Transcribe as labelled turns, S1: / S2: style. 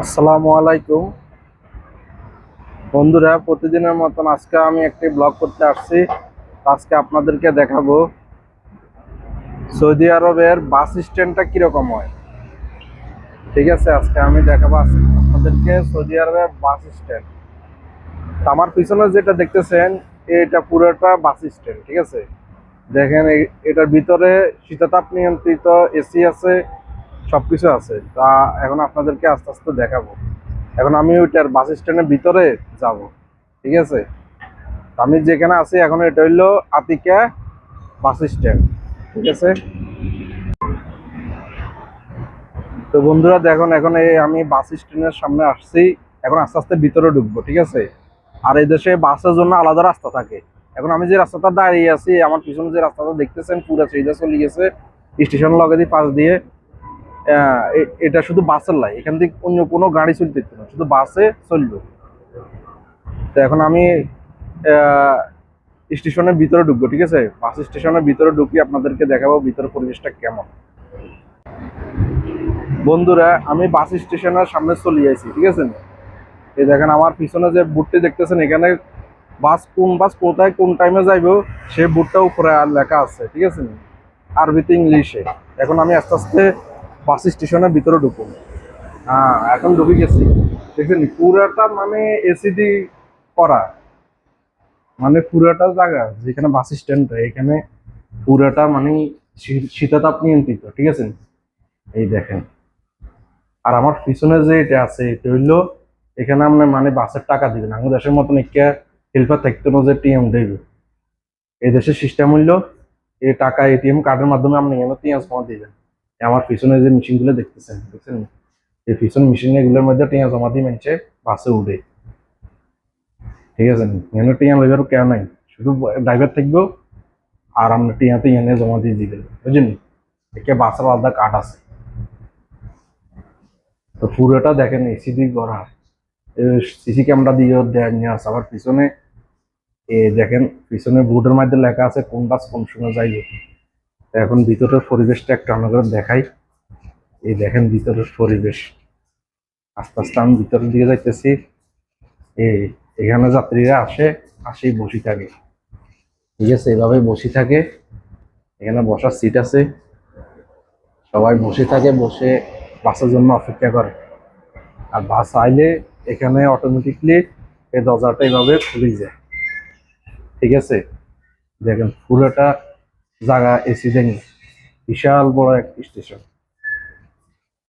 S1: আসসালামু আলাইকুম বন্ধুরা, প্রতিদিনের মতন আজকে আমি একটি ব্লগ করতে আসছি। আজকে আপনাদেরকে দেখাবো সৌদি আরবের বাস স্ট্যান্ডটা কিরকম হয়। ঠিক আছে, আজকে আমি দেখাবো আপনাদেরকে সৌদি আরবের বাস স্ট্যান্ড। আমার পিছনে যেটা দেখতেছেন এটা পুরোটা বাস স্ট্যান্ড। ঠিক আছে, দেখেন এটার ভিতরে শীতাতাপ নিয়ন্ত্রিত এসি আছে, সবকিছু আছে। তা এখন আপনাদেরকে আস্তে আস্তে দেখাবো। এখন আমি ওইটার বাস স্ট্যান্ডের ভিতরে যাব। ঠিক আছে, আমি যেখানে আছি এখন এটা হইলো আতিকা বাস স্ট্যান্ড। ঠিক আছে, তো বন্ধুরা দেখুন, এখন এই আমি বাস স্ট্যান্ডের সামনে আসছি। এখন আস্তে আস্তে ভিতরে ঢুকবো। ঠিক আছে, আর এই দেশে বাসের জন্য আলাদা রাস্তা থাকে। এখন আমি যে রাস্তাটা দাঁড়িয়ে আছি, আমার পিছনে যে রাস্তাটা দেখতেছেন পুরো সেইটা চলে গেছে স্টেশন লগে দিয়ে, পাশ দিয়ে। এটা শুধু বাসের লাই, এখান থেকে অন্য কোনো গাড়ি চলতে না, শুধু বাসে চলবে। তো এখন আমি স্টেশনের ভিতরে ঢুকবো। ঠিক আছে, বাস স্টেশনের ভিতরে ঢুকি আপনাদেরকে দেখাবো ভিতরে পরিবেশটা কেমন। বন্ধুরা, আমি বাস স্টেশনের সামনে চলে যাইছি। ঠিক আছে, এই দেখেন আমার পিছনে যে বোর্ডটি দেখতেছেন, এখানে বাস কোথায় কোন টাইমে যাইবো সেই বোর্ডটা উপরে আর লেখা আছে। ঠিক আছে, আরবিতে ইংলিশে। এখন আমি আস্তে আস্তে বাস স্টেশনের ভিতরে ঢুকবো। হ্যাঁ, এখন ঢুকে গেছি। দেখছেন পুরাটা মানে এসি দিয়ে করা, মানে পুরাটা জায়গা যেখানে বাস স্ট্যান্ড এখানে পুরাটা মানে শীতাতাপ নিয়ন্ত্রিত। ঠিক আছে, এই দেখেন। আর আমার পিছনে যে এটা আছে এটা হইলো, এখানে আপনি মানে বাসের টাকা দিবেন। আমাদের দেশের মতন একটা হেল্পার থাকতো না যে টিএম দেবে। এই দেশের সিস্টেম হইলো এই টাকা এটিএম কার্ডের মাধ্যমে আপনি এখানে টিএম জমা দিবেন। আমার পিছনে যে মেশিন গুলো দেখতেছেন এই পিছনে মেশিন এগুলোর মধ্যে টিএম জমা দিয়ে মানছে বাসে উঠে। ঠিক আছে, এখানে টিএম লইবার কেউ নাই, শুধু ড্রাইভার থাকবো আর আপনি টিএতে এনে জমা দিয়ে দিবেন। বুঝলেন, একে বাসের আলাদা কার্ড আছে। তো পুরোটা দেখেন এসি দিয়ে করা, সিসি ক্যামেরা দিয়ে নিয়ে আসে। আবার পিছনে দেখেন পিছনে বোর্ডের মধ্যে লেখা আছে কোন বাস কোন সময় যাইবে। এখন ভিতরের পরিবেশটা একটা অন্য করে দেখাই। এই দেখেন ভিতরের পরিবেশ। আস্তে আস্তে আমি ভিতরের দিকে যাইতেছি। এখানে যাত্রীরা আসেই বসে থাকে। ঠিক আছে, এভাবে বসে থাকে। এখানে বসার সিট আছে, সবাই বসে থাকে, বসে বাসের জন্য অপেক্ষা করে। আর বাস আইলে এখানে অটোমেটিকলি এই দরজাটা এইভাবে খুলে যায়। ঠিক আছে, দেখেন পুরোটা জায়গা এসি দেন, বিশাল বড় এক স্টেশন।